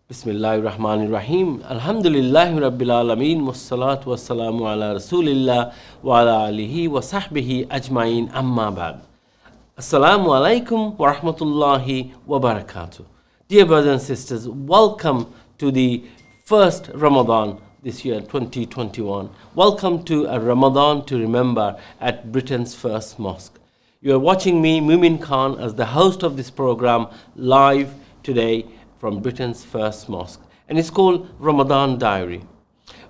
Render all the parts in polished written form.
Bismillahirrahmanirrahim. Alhamdulillahi Rabbil Alameen. Wassalatu wassalamu ala Rasulillah wa ala alihi wa sahbihi ajma'in amma ba'd. Assalamualaikum wa rahmatullahi wa barakatuh. Dear brothers and sisters, welcome to the first Ramadan this year, 2021. Welcome to a Ramadan to remember at Britain's first mosque. You are watching me, Mumin Khan, as the host of this program live today from Britain's first mosque, and it's called Ramadan Diary.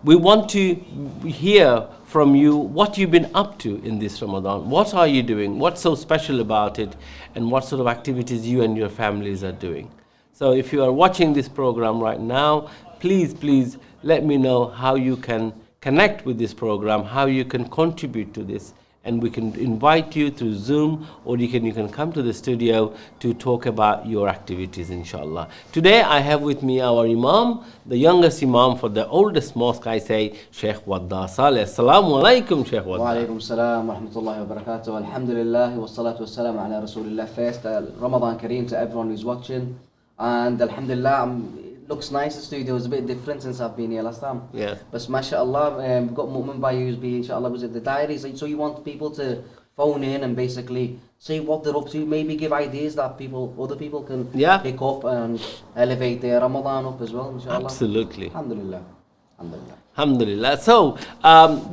We want to hear from you what you've been up to in this Ramadan. What are you doing? What's so special about it? And what sort of activities you and your families are doing? So if you are watching this program right now, please let me know how you can connect with this program, how you can contribute to this. And we can invite you through Zoom, or you can come to the studio to talk about your activities, inshallah. Today I have with me our Imam, the youngest Imam for the oldest mosque, I say, Sheikh Waddah Saleh. Assalamualaikum, Sheikh Waddah. Wa alaikum salam wa rahmatullahi wa barakatuh. Alhamdulillah wa salatu wa salam ala Rasulillah. First, Ramadan Kareem to everyone who's watching. And Alhamdulillah, it looks nice. The studio is a bit different since I've been here last time. Yes. But mashallah, we've got Mumin by who's been, inshallah, was it the diaries? So you want people to phone in and basically say what they're up to, maybe give ideas that other people can pick up and elevate their Ramadan up as well, inshallah. Absolutely. Alhamdulillah. Alhamdulillah. Alhamdulillah. So,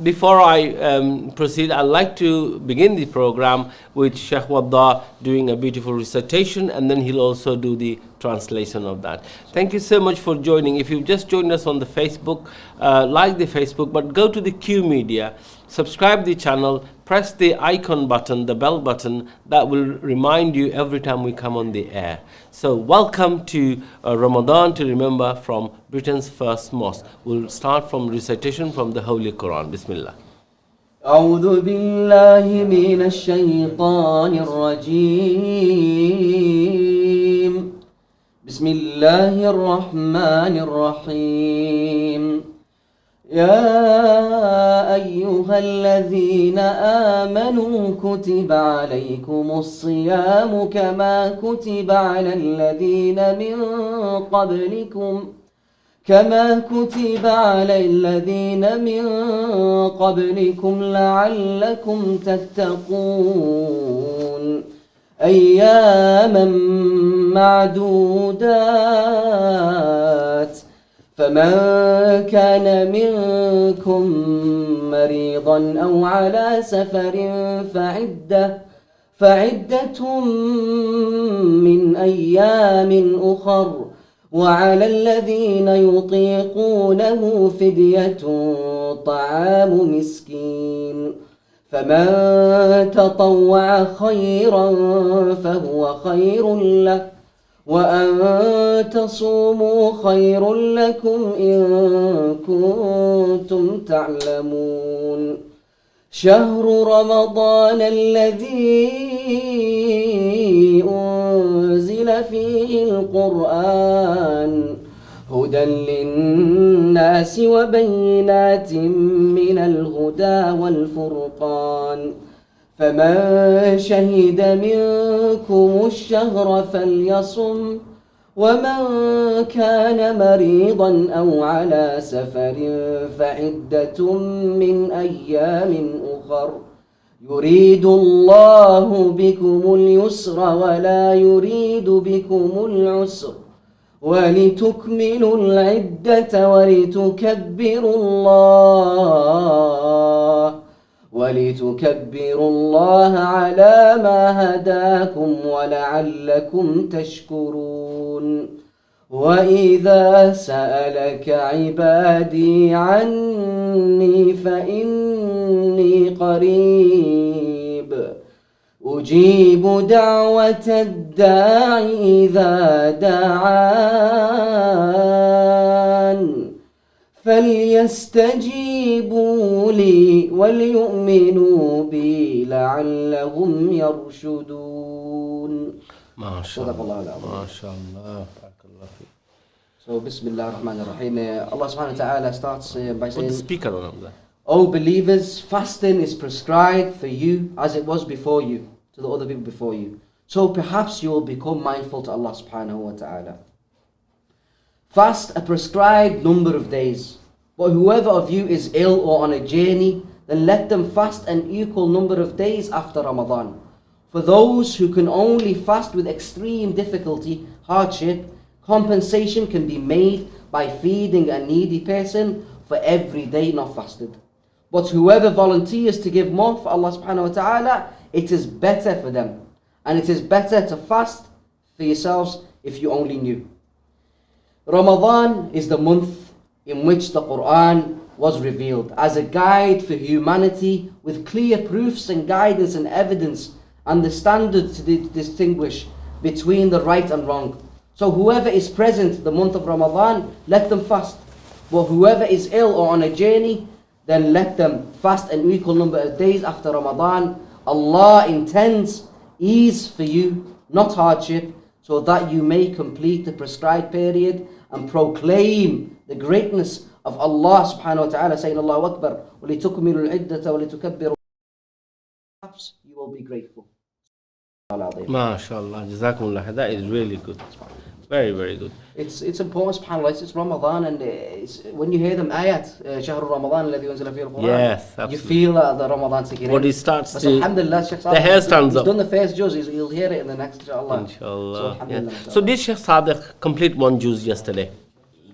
before I proceed, I'd like to begin the program with Sheikh Waddah doing a beautiful recitation, and then he'll also do the translation of that. Thank you so much for joining. If you've just joined us on the Facebook, like the Facebook, but go to the Qmedia, subscribe the channel, press the icon button, the bell button, that will remind you every time we come on the air. So welcome to Ramadan to remember from Britain's first mosque. We'll start from recitation from the Holy Quran. Bismillah. أعوذ بالله من الشيطان الرجيم بسم الله الرحمن الرحيم يا أيها الذين آمنوا كتب عليكم الصيام كما كتب على الذين من قبلكم لعلكم تتقون أياما معدودات فمن كان منكم مريضا أو على سفر فعدة من أيام أخر وعلى الذين يطيقونه فدية طعام مسكين فمن تطوع خيرا فهو خير له وأن تصوموا خير لكم إن كنتم تعلمون شهر رمضان الذي أنزل فيه القرآن هدى للناس وبينات من الهدى والفرقان فمن شهد منكم الشهر فليصم ومن كان مريضا أو على سفر فعدة من أيام أخر يريد الله بكم اليسر ولا يريد بكم العسر ولتكملوا العدة ولتكبروا الله على ما هداكم ولعلكم تشكرون وإذا سألك عبادي عني فإني قريب أجيب دعوة الداع إذا دعان فليستجيبوا لي وليؤمنوا بي لعلهم يرشدون. ما شاء الله. ما شاء الله. So, Bismillah ar-Rahman ar-Rahim. Allah subhanahu wa ta'ala starts by saying, put the speaker on that. O believers, fasting is prescribed for you as it was before you, to the other people before you. So perhaps you will become mindful to Allah subhanahu wa ta'ala. Fast a prescribed number of days. But whoever of you is ill or on a journey, then let them fast an equal number of days after Ramadan. For those who can only fast with extreme difficulty, hardship, compensation can be made by feeding a needy person for every day not fasted. But whoever volunteers to give more for Allah subhanahu wa ta'ala, it is better for them. And it is better to fast for yourselves if you only knew. Ramadan is the month in which the Quran was revealed as a guide for humanity with clear proofs and guidance and evidence and the standard to distinguish between the right and wrong. So whoever is present the month of Ramadan, let them fast. But whoever is ill or on a journey, then let them fast an equal number of days after Ramadan. Allah intends ease for you, not hardship, so that you may complete the prescribed period and proclaim the greatness of Allah subhanahu wa ta'ala, saying Allahu Akbar, وَلِتُكْمِلُوا الْعِدَّةَ وَلِتُكَبِّرُوا. Perhaps you will be grateful. MashaAllah, Jazakumullah, that is really good. Very, very good. It's important, subhanAllah, it's Ramadan, and when you hear them ayat, Shahr Ramadan, الذي أنزل فيه القرآن, yes, absolutely. You feel the Ramadan taking what he starts to, alhamdulillah, Shaykh the hair stands up. He's done the first juz, he'll hear it in the next, inshallah. Inshallah. So, Yeah. So did Shaykh Sadiq complete one juz yesterday?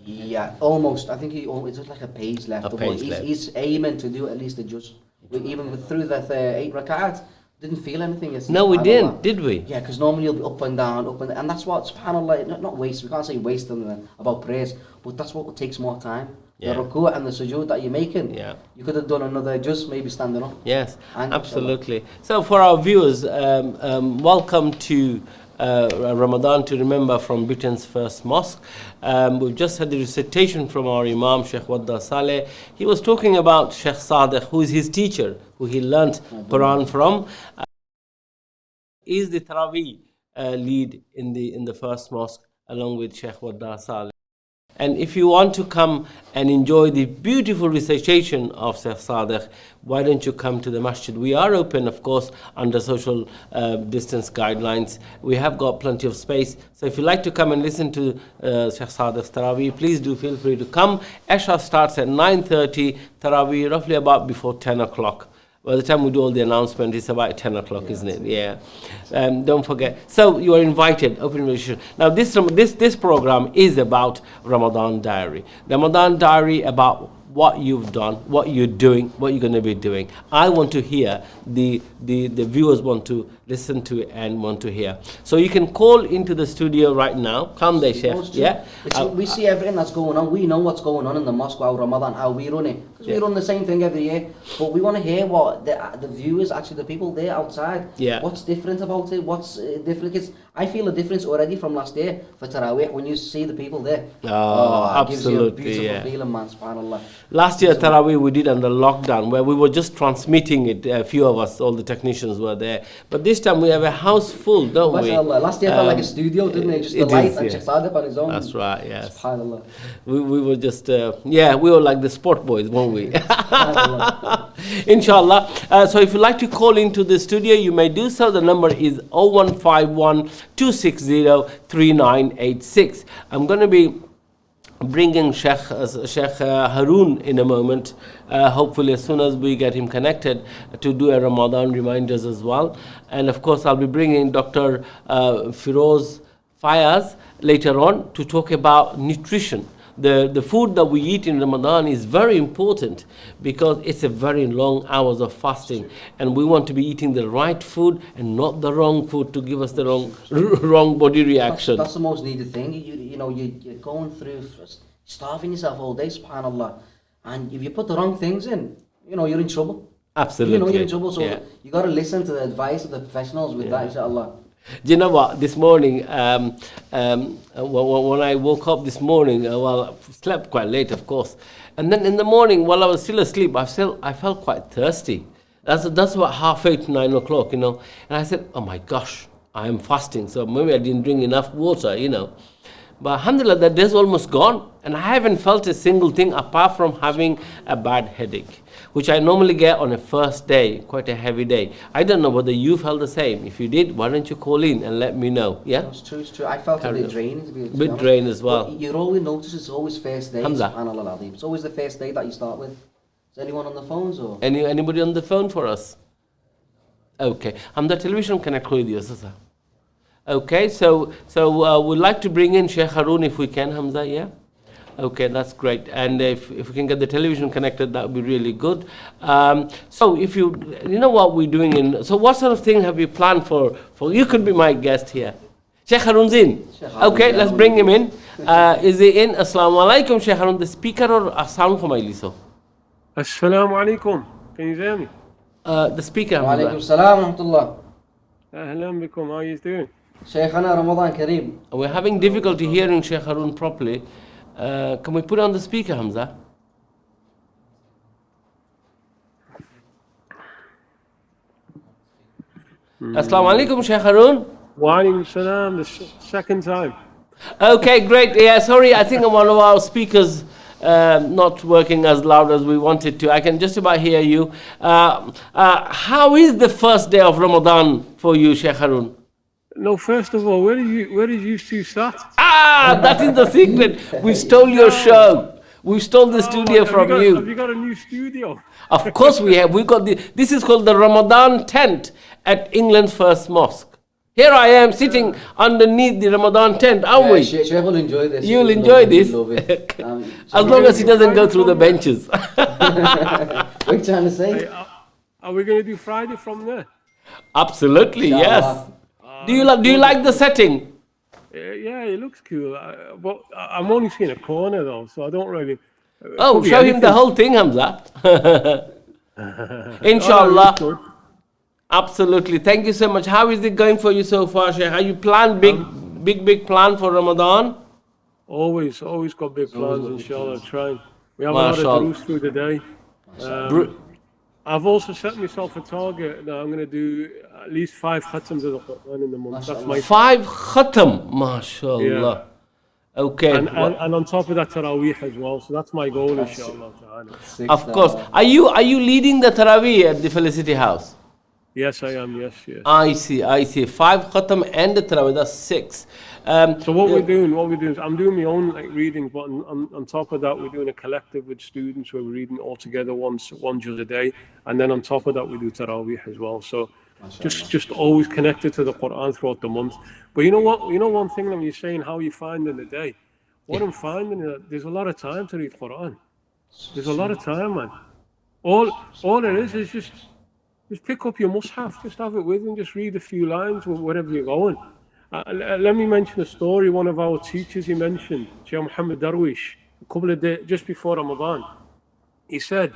Yeah, almost. I think it's just like a page left. He's aiming to do at least a juz. Even through the 8 rak'at, didn't feel anything yesterday. No, we didn't, did we? Yeah, because normally you'll be up and down, and that's what, subhanAllah, not waste, we can't say waste about prayers, but that's what takes more time. Yeah. The ruku' and the sujood that you're making, yeah. You could have done another just maybe standing up. Yes, absolutely. So for our viewers, welcome to Ramadan to Remember from Britain's first mosque. We've just had the recitation from our Imam, Sheikh Waddah Saleh. He was talking about Sheikh Sadiq, who is his teacher, who he learnt Quran from. Is the Taraweeh lead in the first mosque along with Sheikh Waddah Saleh. And if you want to come and enjoy the beautiful recitation of Sheikh Sadiq, why don't you come to the masjid? We are open, of course, under social distance guidelines. We have got plenty of space. So if you like to come and listen to Sheikh Sadiq's Taraweeh, please do feel free to come. Isha starts at 9:30, Taraweeh roughly about before 10 o'clock. By the time we do all the announcement, it's about 10 o'clock, isn't it? Yeah. Don't forget. So you are invited, open invitation. Now this program is about Ramadan Diary. Ramadan Diary about what you've done, what you're doing, what you're going to be doing. I want to hear, the viewers want to listen to it and want to hear. So you can call into the studio right now. Come there, Sheikh. Yeah. We see everything that's going on. We know what's going on in the mosque while Ramadan, how we run it. Because we run the same thing every year. But we want to hear what the viewers, actually the people there outside, what's different about it, what's different. Because I feel a difference already from last year for Taraweeh when you see the people there. Oh, it gives you a beautiful feeling, man, subhanAllah. Last year, Taraweeh we did under lockdown, where we were just transmitting it. A few of us, all the technicians were there. But this time we have a house full, don't we? Last year felt like a studio, didn't it? Just the lights and Sheikh Sadiq on his own. That's right, yes. SubhanAllah. We were just, we were like the sport boys, weren't we? Inshallah. So if you'd like to call into the studio, you may do so. The number is 0151 260 3986. I'm going to be bringing Sheikh Haroon in a moment, hopefully as soon as we get him connected, to do a Ramadan reminders as well. And of course I'll be bringing Dr. Firoz Fayaz later on to talk about nutrition. The food that we eat in Ramadan is very important because it's a very long hours of fasting, and we want to be eating the right food and not the wrong food to give us the wrong body reaction. That's the most needed thing. You're going through starving yourself all day, subhanAllah, and if you put the wrong things in, you're in trouble. Absolutely. You're in trouble. So you got to listen to the advice of the professionals with that, inshallah. Do you know what? This morning, when I woke up this morning, I slept quite late, of course. And then in the morning, while I was still asleep, I felt quite thirsty. That's about 8:30, 9 o'clock, And I said, oh my gosh, I am fasting. So maybe I didn't drink enough water, But alhamdulillah, that day's almost gone, and I haven't felt a single thing apart from having a bad headache, which I normally get on a first day, quite a heavy day. I don't know whether you felt the same. If you did, why don't you call in and let me know? Yeah? It's true, it's true. I felt a bit drained, to be bit drained as well. But you always notice it's always first day. Hamza. It's always the first day that you start with. Is anyone on the phones or? Anybody on the phone for us? Okay. Hamza, television connect with you, sir. Okay, so we'd like to bring in Sheikh Harun if we can, Hamza, yeah? Okay, that's great. And if we can get the television connected, that would be really good. So if you know what we're doing so what sort of thing have you planned for you could be my guest here. Sheikh Harun's in. Okay, let's bring him in. Is he in? Assalamualaikum, Sheikh Harun, the speaker or a sound from Iliso? Assalamualaikum. Can you hear me? The speaker. Wa alaikum salam wa rahmatullah. Ahlan bikum. How are you doing? Shaykhana Ramadan Kareem. We're having difficulty hearing Sheikh Harun properly. Can we put on the speaker, Hamza? Assalamualaikum, Sheikh Harun. Wa alaikum salam. The second time. Okay, great. Yeah, sorry, I think one of our speakers not working as loud as we wanted to. I can just about hear you. How is the first day of Ramadan for you, Sheikh Harun? No, first of all, where did you two start? That is the secret. We stole your show. We stole the studio from you. Have you got a new studio? Of course we have. We got this is called the Ramadan tent at England's first mosque. Here I am sitting underneath the Ramadan tent, aren't we? Sheikh will enjoy this. You'll enjoy this. As long as he doesn't go through the benches. What are you trying to say? Are we going to do Friday from there? Absolutely, yes. Do you like the setting? Yeah, it looks cool. But I'm only seeing a corner though, so I don't really. Show him the whole thing, Hamza. Inshallah. Absolutely. Thank you so much. How is it going for you so far, Sheikh? Are you planned big plan for Ramadan? Always got big plans, inshallah. Trying. We have a lot of duruus through the day. I've also set myself a target that I'm going to do at least 5 khatams of the Quran in the month. That's my 5 khatam, mashallah. Yeah. Okay. And on top of that, Taraweeh as well. So that's my goal, inshallah. Of course. Are you leading the Taraweeh at the Felicity House? Yes, I am. Yes. I see. 5 khatam and the Taraweeh. That's 6. So what we're doing is I'm doing my own readings, but on top of that, we're doing a collective with students where we're reading all together one juz a day, and then on top of that, we do Taraweeh as well. So just always connected to the Quran throughout the month. But you know what? One thing when you're saying how you find in the day, what I'm finding is that there's a lot of time to read Quran. There's a lot of time, man. All it is just pick up your mushaf, just have it with you, and just read a few lines wherever you're going. Let me mention a story. One of our teachers, he mentioned, Sheikh Muhammad Darwish, a couple of days just before Ramadan. He said,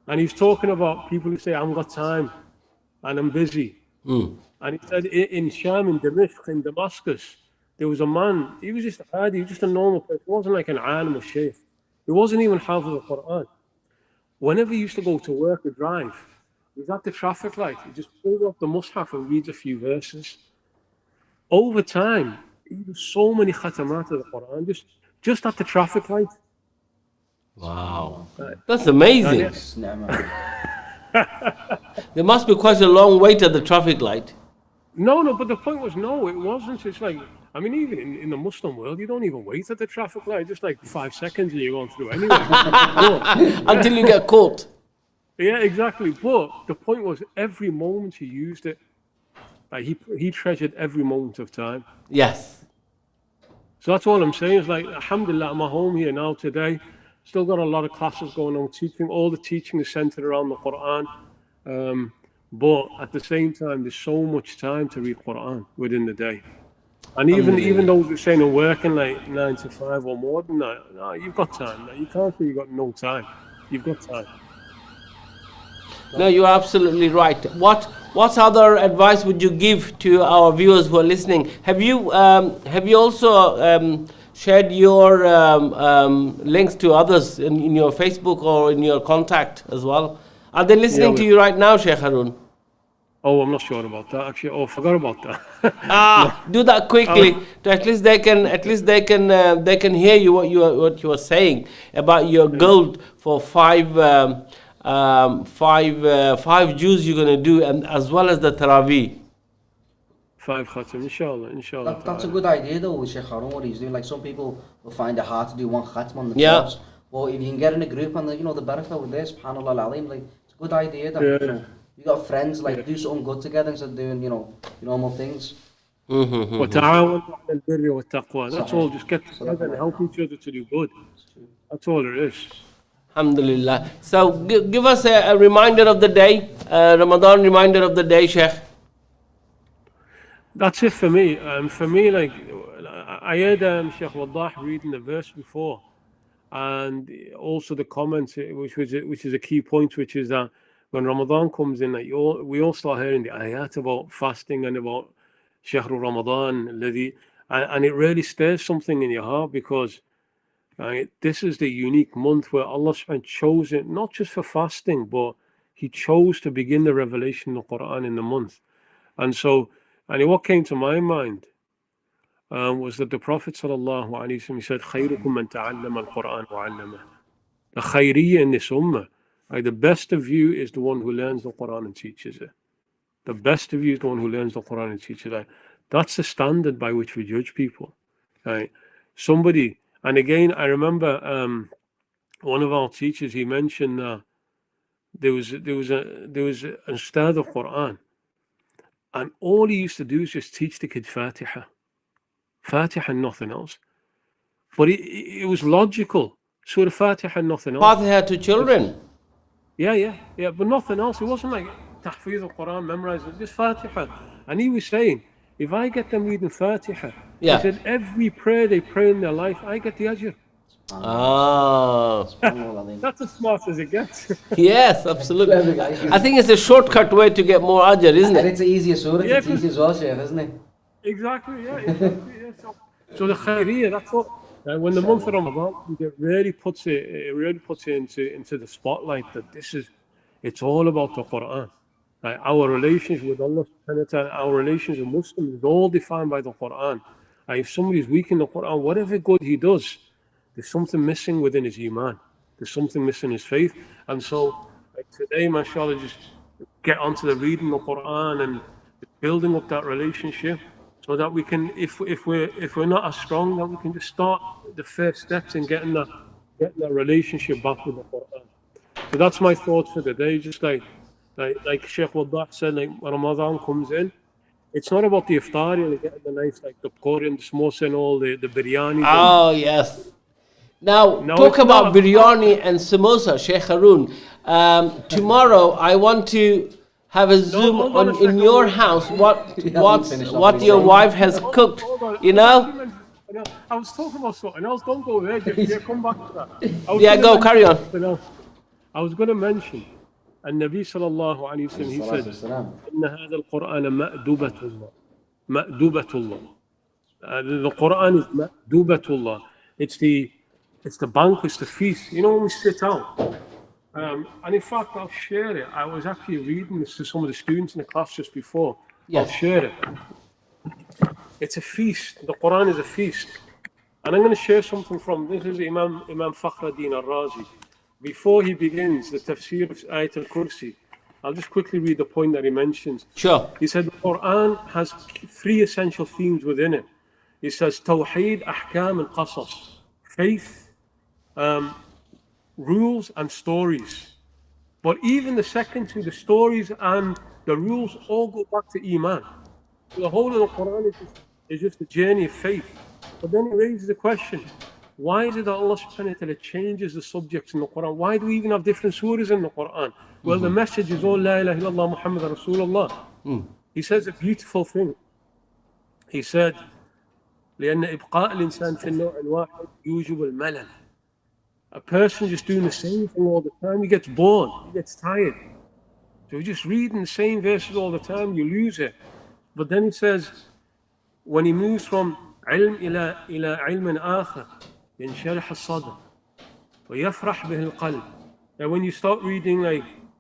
and he's talking about people who say, I haven't got time and I'm busy. And he said, in Sham, in Damascus, there was a man, he was just a normal person. He wasn't like an alim or sheikh. He wasn't even half of the Quran. Whenever he used to go to work or drive, he was at the traffic light. He just pulled up the mushaf and reads a few verses. Over time, he did so many khatamat of the Quran, just at the traffic light. Wow. That's amazing. There must be quite a long wait at the traffic light. No, but the point was, no, it wasn't. It's like, I mean, even in the Muslim world, you don't even wait at the traffic light. Just like 5 seconds and you're going through anyway. Until you get caught. Yeah, exactly. But the point was, every moment he used it. Like he treasured every moment of time. Yes. So that's all I'm saying. Is like, alhamdulillah, I'm at home here now today. Still got a lot of classes going on, teaching. All the teaching is centered around the Quran. But at the same time, there's so much time to read Quran within the day. And even those who are saying they're working like 9 to 5 or more than that, no, you've got time. You can't say you've got no time. You've got time. No, you're absolutely right. What other advice would you give to our viewers who are listening? Have you also shared your links to others in your Facebook or in your contact as well? Are they listening to you right now, Sheikh Harun? Oh, I'm not sure about that actually. Oh, I forgot about that. Do that quickly. To at least they can hear you what you are saying about your goal for five Jews you're gonna do, and as well as the Taraweeh. 5 khatam, inshallah. That's a good idea though, with Sheikh Harun, what he's doing. Like some people will find it hard to do one khatam on themselves. Yeah. Well, if you can get in a group and the barakah with this, subhanallah al-alim, like it's a good idea that you got friends, like do something good together instead of doing, normal things. وتعاونوا على البر والتقوى. That's all. Just get together and help each other to do good. That's all it is. Alhamdulillah. So give us a reminder of the day, Ramadan reminder of the day, Sheikh. That's it for me. Like I heard Sheikh Waddah reading the verse before, and also the comments, which is a key point, which is that when Ramadan comes in, we all start hearing the ayat about fasting and about Shahrul Ramadan, and it really stirs something in your heart, because this is the unique month where Allah chose it not just for fasting, but He chose to begin the revelation of the Quran in the month. And what came to my mind was that the Prophet sallallahu alaihi wasallam said, "Khayrukum man ta'allama al-Quran wa 'allama." The khayriyya in this ummah, the best of you is the one who learns the Quran and teaches it. The best of you is the one who learns the Quran and teaches it. That's the standard by which we judge people. Somebody, and again, I remember one of our teachers, he mentioned there was an ustad of Quran, and all he used to do is just teach the kid Fatiha and nothing else. But it was logical. Surah Fatiha and nothing else. Fatiha to children. Yeah, but nothing else. It wasn't like tahfiz al-Quran, memorizing, just Fatiha. And he was saying, if I get them reading Fatiha, he said every prayer they pray in their life, I get the ajr. That's as smart as it gets. Yes, absolutely. I think it's a shortcut way to get more ajr, isn't it? And it's easier surah, it's easy as well, Sheikh, isn't it? Exactly, yeah. So the khairiyya, that's what. When the month of Ramadan, it really puts it into the spotlight that it's all about the Quran. Our relations with Allah, our relations with Muslims is all defined by the Quran. If somebody is weak in the Quran, whatever good he does, there's something missing within his iman. There's something missing in his faith. And so today, mashallah, just get onto the reading of the Quran and building up that relationship, so that we can, if we're not as strong, that we can just start the first steps in getting that relationship back with the Quran. So that's my thoughts for the day. Just like Sheikh Waddah said, when Ramadan comes in, it's not about the iftari and getting the nice, the Korean, the samosa and all the biryani. Oh yes. Now talk about biryani and samosa, Sheikh Harun. Tomorrow I want to have a zoom in your house. What your wife has cooked, I was talking about something else. Don't go there. Just come back to that. Go carry on. I was going to mention, and Nabi sallallahu alayhi wasallam, he said, "Inna hadha al-Quran ma'dubatullah." The Quran is ma'dubatullah. It's the banquet, it's the feast. When we sit out. And in fact, I'll share it. I was actually reading this to some of the students in the class just before. Yes. I'll share it. It's a feast. The Quran is a feast. And I'm going to share something this is Imam Fakhruddin al-Razi. Before he begins the tafsir of Ayat al-Kursi, I'll just quickly read the point that he mentions. Sure. He said the Quran has 3 essential themes within it. He says, Tawheed, Ahkam, and Qasas. Faith, rules and stories. But even the second two, the stories and the rules, all go back to Iman. So the whole of the Quran is just a journey of faith. But then he raises the question, why is it that Allah subhanahu wa ta'ala changes the subjects in the Quran? Why do we even have different surahs in the Quran? Well, the message is all La ilaha illallah Muhammad Rasulullah. He says a beautiful thing. He said, لأن إبقاء الإنسان في النوع الواحد يوجب الملل. A person just doing the same thing all the time, he gets bored, he gets tired. So just reading the same verses all the time, you lose it. But then he says, when he moves from علم إلى علم آخر ينشرح الصدر ويفرح به القلب. Now when you start reading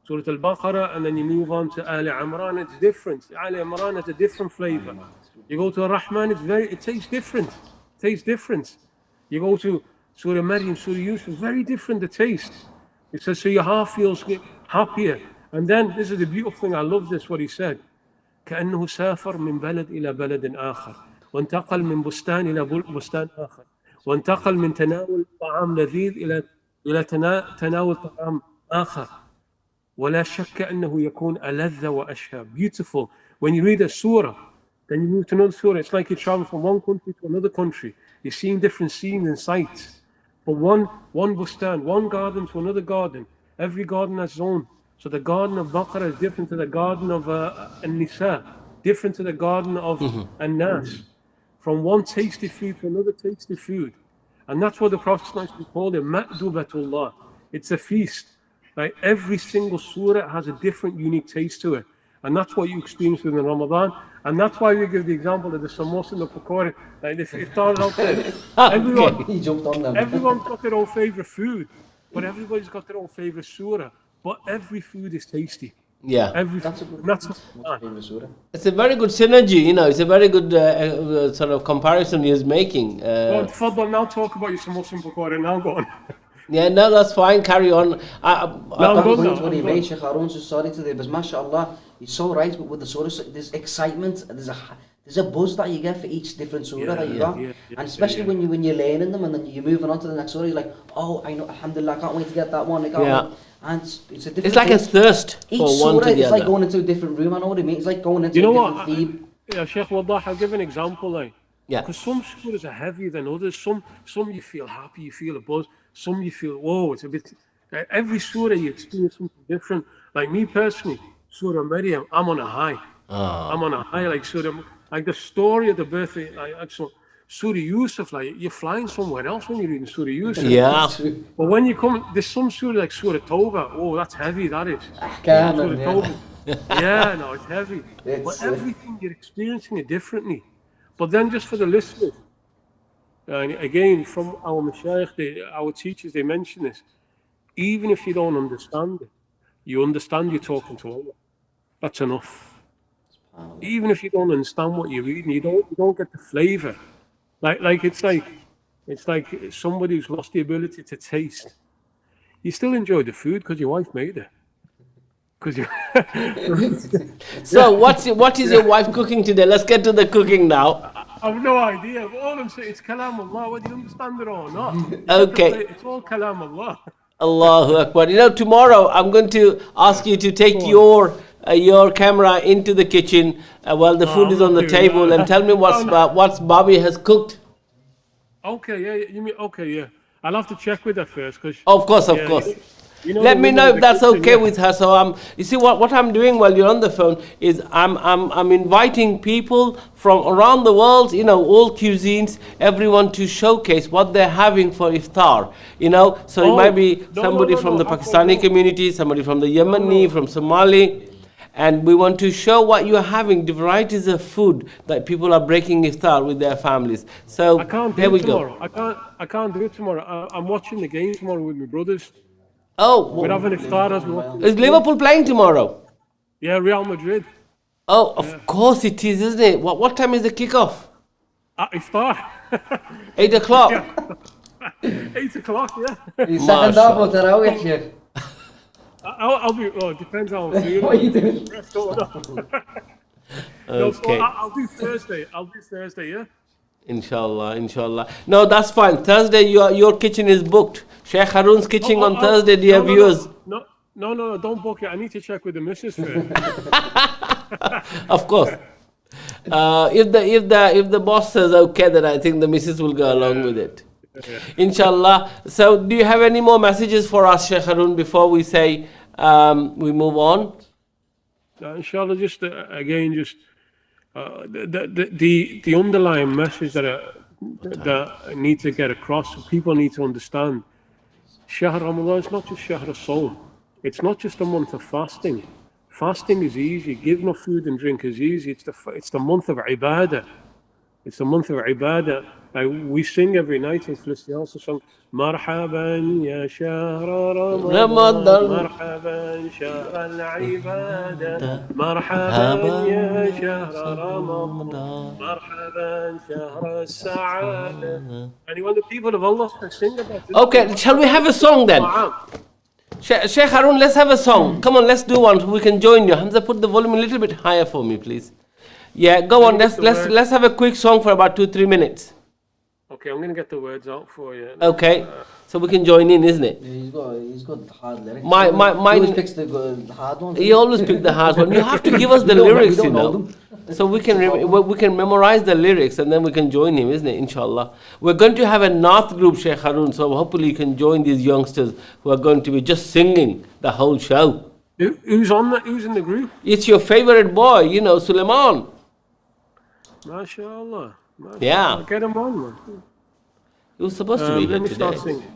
Surah Al-Baqarah, and then you move on to Ali Imran, it's different. Ali Imran has a different flavor. You go to Ar-Rahman, it tastes different. It tastes different. You go to Surah Maryam, Surah Yusuf, very different the taste. It says, so your heart feels happier. And then, this is the beautiful thing, I love this, what he said. كأنه سافر من بلد إلى بلد آخر وانتقل من بستان إلى بستان آخر وانتقل من تناول طعام لذيذ إلى تناول طعام آخر ولا شك أنه يكون ألذ وأشهى. Beautiful. When you read a surah, then you move to another surah, it's like you travel from one country to another country. You're seeing different scenes and sights. From one bustan, one garden to another garden. Every garden has its own. So the garden of Baqarah is different to the garden of An-Nisa, different to the garden of An-Nas. From one tasty food to another tasty food. And that's what the Prophet called it, Ma'dubatullah. It's a feast. Like every single surah has a different, unique taste to it. And that's what you experience within Ramadan. And that's why we give the example of the samosa and the pakora. Like if iftar out there, He jumped on them. everyone's got their own favorite food, but everybody's got their own favorite surah. But every food is tasty. Yeah. It's a very good synergy, you know, it's a very good sort of comparison he's making. Well, Fadl, now talk about your samosa and pakora, now go on. Yeah, no, that's fine, carry on. What he made, Sheikh Harun, so sorry today, but mashallah, he's so right, but with the surah, there's excitement, there's a buzz that you get for each different surah that you got. And especially when you're learning them and then you're moving on to the next surah, you're like, oh, I know, alhamdulillah, I can't wait to get that one. And it's a different it's like a thirst each for surah, one to the it's other. like going into a different room, I know what I mean. It's like going into a different theme. Yeah, Sheikh Waddah, I'll give an example. Like, yeah. Because some surahs are heavier than others. Some you feel happy, you feel a buzz. Some you feel, whoa, it's a bit... every surah you experience something different. Like me personally, Surah Maryam, I'm on a high. I'm on a high, like the story of the birth of... Surah Yusuf, like you're flying somewhere else when you're reading Surah Yusuf. Yeah. But when you come, there's some surah like Surah Tawbah. Oh, that's heavy, that is. Tawbah. Yeah, no, it's heavy. But everything you're experiencing it differently. But then just for the listeners, again, from our mashayikh, our teachers, they mention this. Even if you don't understand it, you understand you're talking to Allah. That's enough. Even if you don't understand what you're reading, you don't get the flavor. It's like somebody who's lost the ability to taste. You still enjoy the food because your wife made it. So what is your wife cooking today? Let's get to the cooking now. I've no idea. But all I'm saying, it's Kalam Allah, whether you understand it or not. Okay. It's all Kalam Allah. Allahu Akbar. You know, tomorrow I'm going to ask you to take your camera into the kitchen while the food is on the table and tell me what's Bobby has cooked. Okay, yeah, you mean, okay, yeah. I'll have to check with her first. Of course. You know, let me know if that's okay with her. So you see what I'm doing while you're on the phone is I'm inviting people from around the world, you know, all cuisines, everyone to showcase what they're having for iftar. You know, so it might be somebody from the Pakistani community, somebody from the Yemeni, from Somali. And we want to show what you are having, the varieties of food that people are breaking iftar with their families. So there we go. I can't do it tomorrow. I'm watching the game tomorrow with my brothers. Oh, we're having iftar as well. Is Liverpool playing tomorrow? Yeah, Real Madrid. Oh, of course it is, isn't it? What time is the kickoff? At iftar. 8 o'clock. 8 o'clock, yeah. The second half of Tarawih, Sheikh. I'll be. Oh, it depends how I'm feeling. What are you doing? No, so I'll do Thursday. Yeah. Inshallah. No, that's fine. Thursday, your kitchen is booked. Sheikh Harun's kitchen on Thursday, dear viewers. No, don't book it. I need to check with the missus first. Of course. If the boss says okay, then I think the missus will go along with it. Inshallah. So, do you have any more messages for us, Sheikh Harun, before we say we move on? Inshallah, just again, the underlying message that I need to get across, so people need to understand. Shahr Ramadan is not just Shahr al-Sawm. It's not just a month of fasting. Fasting is easy. Giving up food and drink is easy. It's the month of ibadah. It's the month of ibadah. we sing every night in Felicity House the song Marhaban ya Shahra Ramadan. Marhaban Shahra al-Ibadah Marhaban ya Shahra Ramadan Marhaban Shahra al-Sa'adah. And you want the people of Allah to sing about it. Okay, shall we have a song then? Sheikh Harun, let's have a song. Come on, let's do one so we can join you. Hamza, put the volume a little bit higher for me, please. Yeah, go on. Let's have a quick song for about 2-3 minutes. Okay, I'm going to get the words out for you. Okay, so we can join in, isn't it? Yeah, he's got hard lyrics. Mine he always picks the hard ones. He always picks the hard one. You have to give us the lyrics, you know. So we can memorize the lyrics and then we can join him, isn't it? Inshallah. We're going to have a Nath group, Sheikh Harun. So hopefully you can join these youngsters who are going to be just singing the whole show. Who's in the group? It's your favorite boy, you know, Suleiman. MashaAllah. Yeah. Get him on, man. He was supposed to be here Let me today. start singing.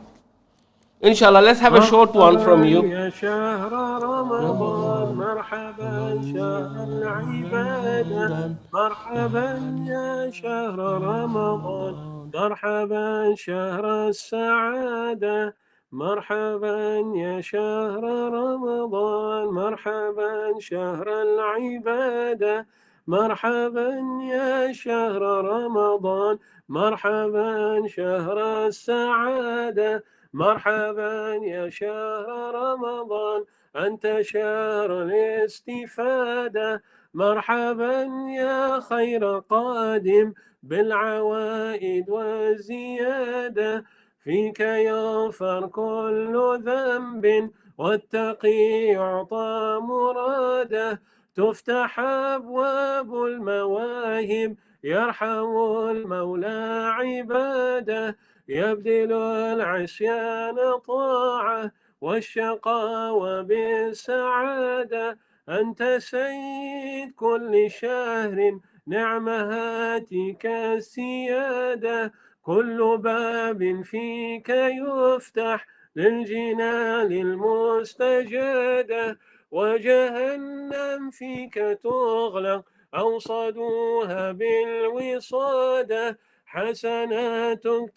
Inshallah, let's have a short one from you. يا شهر رمضان مرحبا شهر العبادة مرحبا يا شهر رمضان مرحبا شهر السعادة مرحبا يا شهر رمضان مرحبا شهر العبادة مرحبا يا شهر رمضان مرحبا شهر السعادة مرحبا يا شهر رمضان أنت شهر الاستفادة مرحبا يا خير قادم بالعوائد والزيادة فيك يغفر كل ذنب والتقي يعطى مراده تفتح أبواب المواهب يرحم المولى عباده يبدل العصيان طاعة والشقاوة بالسعادة أنت سيد كل شهر نعم هاتك السيادة كل باب فيك يفتح للجنان المستجادة وجهنم فيك تغلق أوصدوها بالوصادة حسناتك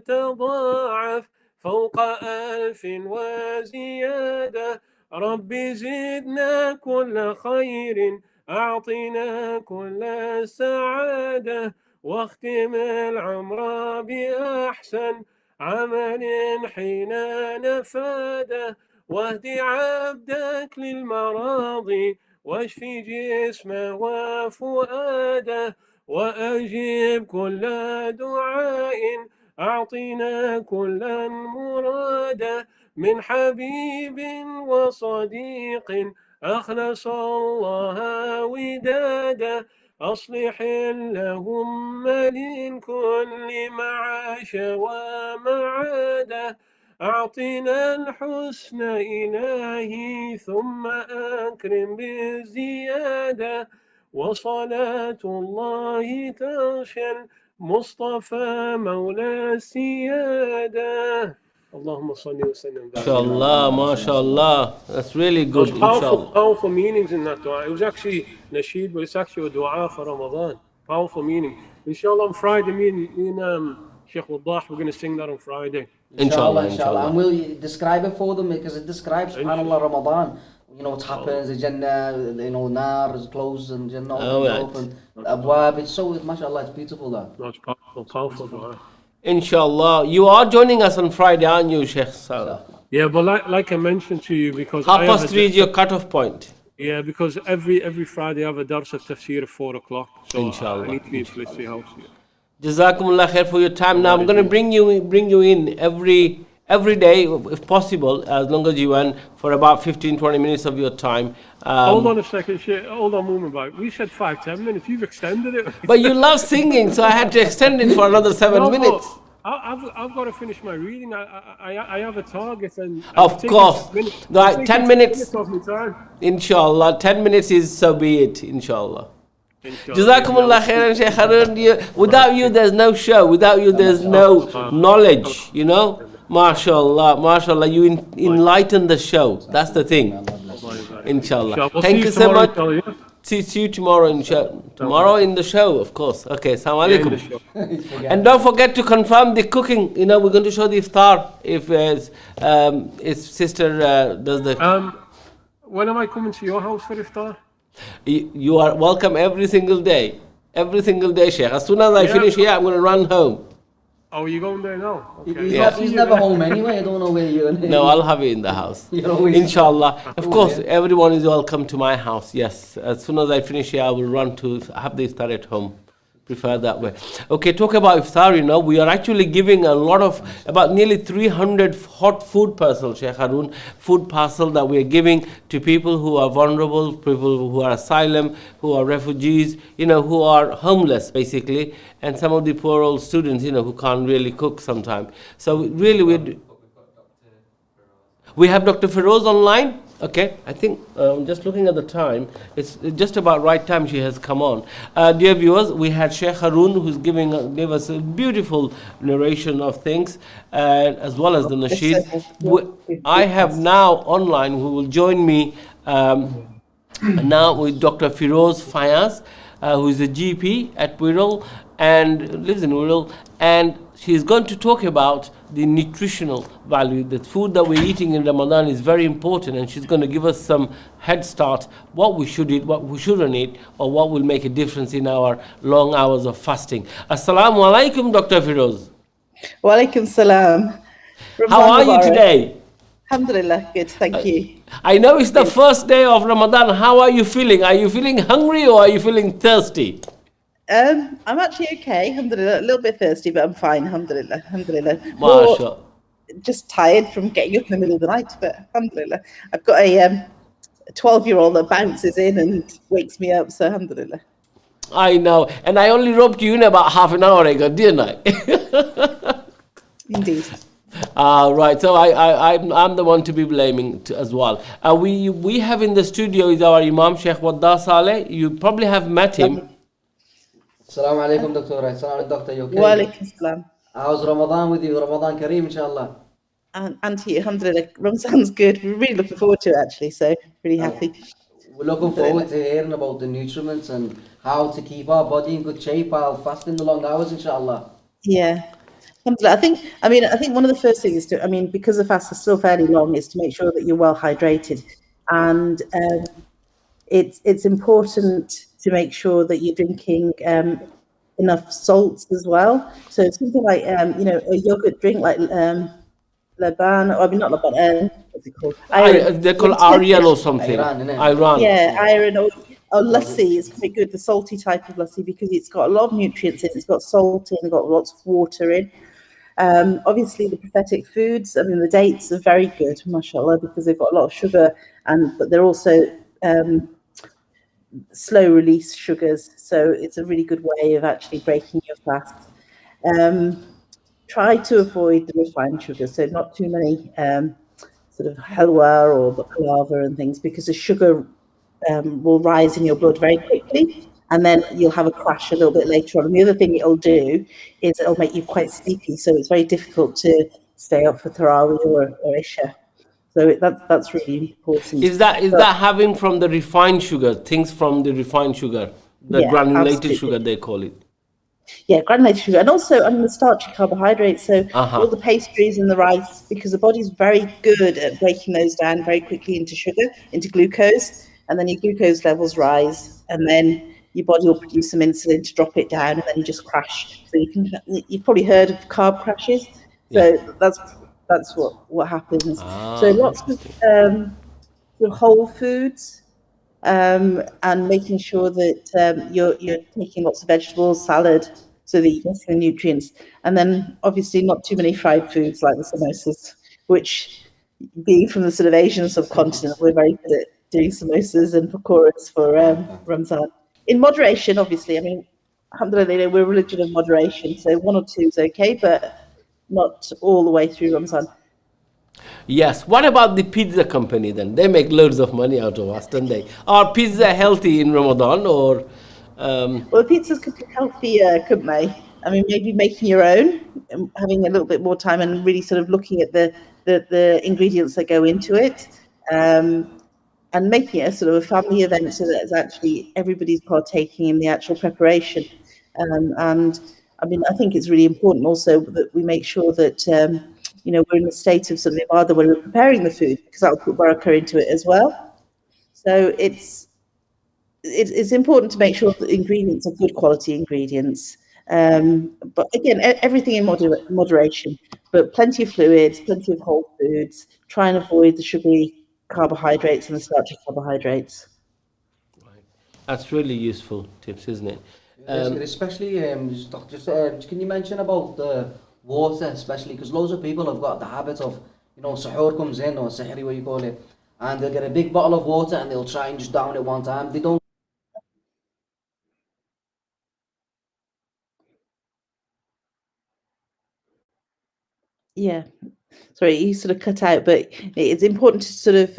تتضاعف فوق 1000 وزيادة رب زدنا كل خير أعطنا كل سعادة واختم العمر بأحسن عمل حين نفاده واهد عبدك للمراضي واشف جسمه وفؤاده وأجب كل دعاء أعطنا كل مراده من حبيب وصديق أخلص الله وداده أصلح اللهم من كل معاش ومعاده أعطنا الحسن إلهي ثم أكرم بالزيادة وصلاة الله تغشى المصطفى مولى السيادة اللهم صل وسلم MashaAllah, MashaAllah. That's really good. There's powerful meanings in that dua. It was actually nasheed, but it's actually a dua for Ramadan. Powerful meaning. Inshallah on Friday, me and Sheikh Waddah, we're going to sing that on Friday. Inshallah. And will you describe it for them? Because it describes, subhanAllah, Ramadan. You know, what happens, the Jannah, you know, Nar is closed and Jannah open. Abwab, it's so, mashallah, it's beautiful that. No, it's powerful dua. Inshallah. You are joining us on Friday, aren't you, Sheikh Saleh? Yeah, but like I mentioned to you, because 3:30 is your cut-off point. Yeah, because every Friday I have a dars of tafsir at 4 o'clock. So Inshallah. I need to be in Felicity House. Yeah. Jazakumullah khair for your time. Now I'm going to bring you in every day, if possible, as long as you want, for about 15-20 minutes of your time. Hold on a second, hold on, Mumin. We said 5-10 minutes. You've extended it. But you love singing, so I had to extend it for another 7 minutes. I've got to finish my reading. I have a target, and of course, like 10 minutes. Inshallah, 10 minutes is so be it. Inshallah. Jazakumullah khairan, Shaykh Harun. Without you, there's no show. Without you, there's no knowledge. You know, MashaAllah, MashaAllah. You enlighten the show. That's the thing. Inshallah. Thank you so much. See you tomorrow in show. Tomorrow in the show, of course. Okay, Assalamualaikum. And don't forget to confirm the cooking. You know, we're going to show the iftar if sister does the. When am I coming to your house for iftar? You are welcome every single day. Every single day, Sheikh. As soon as I finish here, I'm going to run home. Oh, you're going there now? Okay. He's never home anyway. I don't know where you're. No, I'll have it in the house. Inshallah. Of course, everyone is welcome to my house. Yes. As soon as I finish here, I will run to have the iftar at home. Prefer that way. Okay, talk about iftar, you know, we are actually giving a lot of, about nearly 300 hot food parcels, Sheikh Harun, food parcel that we are giving to people who are vulnerable, people who are asylum, who are refugees, you know, who are homeless basically, and some of the poor old students, you know, who can't really cook sometimes. So really we have Dr. Feroz online. Okay, I think just looking at the time, it's just about right time she has come on. Dear viewers, we had Sheikh Harun who's gave us a beautiful narration of things, as well as the nasheed. I have now online who will join me now with Dr. Feroz Fayaz, who is a GP at Wirral and lives in Wirral, and she is going to talk about the nutritional value. The food that we're eating in Ramadan is very important, and she's going to give us some head start, what we should eat, what we shouldn't eat, or what will make a difference in our long hours of fasting. Assalamualaikum, Dr. Feroz. Walaikum salam. How are you today? Alhamdulillah, good, thank you. I know it's the first day of Ramadan. How are you feeling? Are you feeling hungry or are you feeling thirsty? I'm actually okay, alhamdulillah, a little bit thirsty, but I'm fine, alhamdulillah, alhamdulillah. Mashallah. Just tired from getting up in the middle of the night, but alhamdulillah. I've got a 12-year-old that bounces in and wakes me up, so alhamdulillah. I know, and I only roped you in about half an hour ago, didn't I? Indeed. Right, so I'm the one to be blaming as well. We have in the studio is our Imam, Sheikh Waddah Saleh. You probably have met him. Assalamualaikum, Doctor. Assalamualaikum, Doctor. You okay? Walaikum salam. How's Ramadan with you? Ramadan Kareem, inshallah. And to you, alhamdulillah. Ramadan's good. We're really looking forward to it, actually, so really happy. We're looking forward to hearing about the nutriments and how to keep our body in good shape while fasting the long hours, inshallah. Yeah. I think one of the first things is because the fast is still fairly long, is to make sure that you're well hydrated, and it's important to make sure that you're drinking enough salts as well. So something like a yogurt drink like Laban, not Laban, what's it called? Iron. They call Aryan or something. Iran. Yeah, iron or lassi is quite good, the salty type of lassi, because it's got a lot of nutrients in it. It's got salt in, it's got lots of water in. Obviously the prophetic foods, the dates are very good, mashallah, because they've got a lot of sugar, but they're also slow release sugars, so it's a really good way of actually breaking your fast. Try to avoid the refined sugars, so not too many sort of halwa or baklava and things, because the sugar will rise in your blood very quickly, and then you'll have a crash a little bit later on. And the other thing it'll do is it'll make you quite sleepy, so it's very difficult to stay up for Tarawih or Isha. So that's really important. Is that having from the refined sugar, things from the refined sugar, the granulated sugar they call it? Yeah, granulated sugar, and also the starchy carbohydrates. So all the pastries and the rice, because the body's very good at breaking those down very quickly into sugar, into glucose, and then your glucose levels rise, and then your body will produce some insulin to drop it down, and then you just crash. So you've probably heard of carb crashes. So that's what happens. So lots of whole foods, and making sure that you're taking lots of vegetables, salad, so that you get the nutrients. And then obviously not too many fried foods like the samosas, which, being from the sort of Asian subcontinent, we're very good at doing samosas and pakoras for Ramadan. In moderation, obviously. Alhamdulillah, we're a religion of moderation, so 1 or 2 is okay, but not all the way through Ramadan. Yes. What about the pizza company then? They make loads of money out of us, don't they? Are pizza healthy in Ramadan or? Well, pizzas could be healthier, couldn't they? Maybe making your own, having a little bit more time, and really sort of looking at the ingredients that go into it, and and making it a sort of a family event so that it's actually everybody's partaking in the actual preparation. And I mean, I think it's really important also that we make sure that we're in a state of sort of ibadah when we're preparing the food, because that will put barakah into it as well. So it's important to make sure that the ingredients are good quality ingredients. But again, everything in moderation. But plenty of fluids, plenty of whole foods. Try and avoid the sugary carbohydrates and the starchy carbohydrates. Right. That's really useful tips, isn't it? Especially, can you mention about the water, especially because loads of people have got the habit of, suhoor comes in, or sahri, what you call it, and they'll get a big bottle of water and they'll try and just down it one time. They don't. Yeah. Sorry, you sort of cut out, but it's important to sort of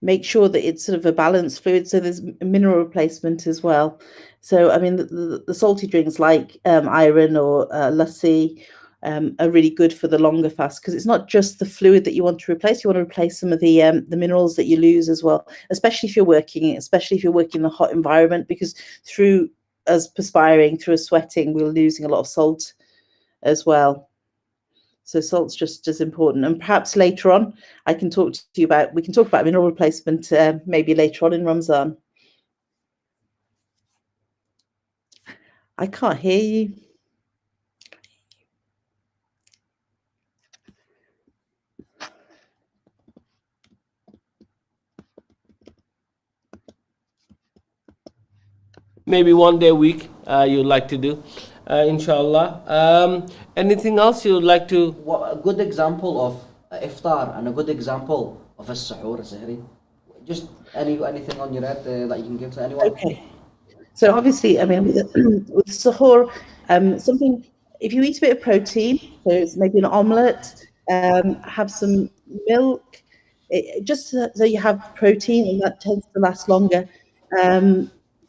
make sure that it's sort of a balanced fluid, so there's mineral replacement as well. So, I mean, the salty drinks like iron or lassi are really good for the longer fast, because it's not just the fluid that you want to replace. You want to replace some of the minerals that you lose as well, especially if you're working in a hot environment, because through us perspiring, through us sweating, we're losing a lot of salt as well. So salt's just as important. And perhaps later on, we can talk about mineral replacement maybe later on in Ramadan. I can't hear you. Maybe one day a week you'd like to do, inshallah. Anything else you'd like to? A good example of iftar and a good example of a suhoor, sahri. Just anything on your head that you can give to anyone. Okay. So obviously, I mean, with suhoor, something, if you eat a bit of protein, so it's maybe an omelette, have some milk, just so you have protein, and that tends to last longer.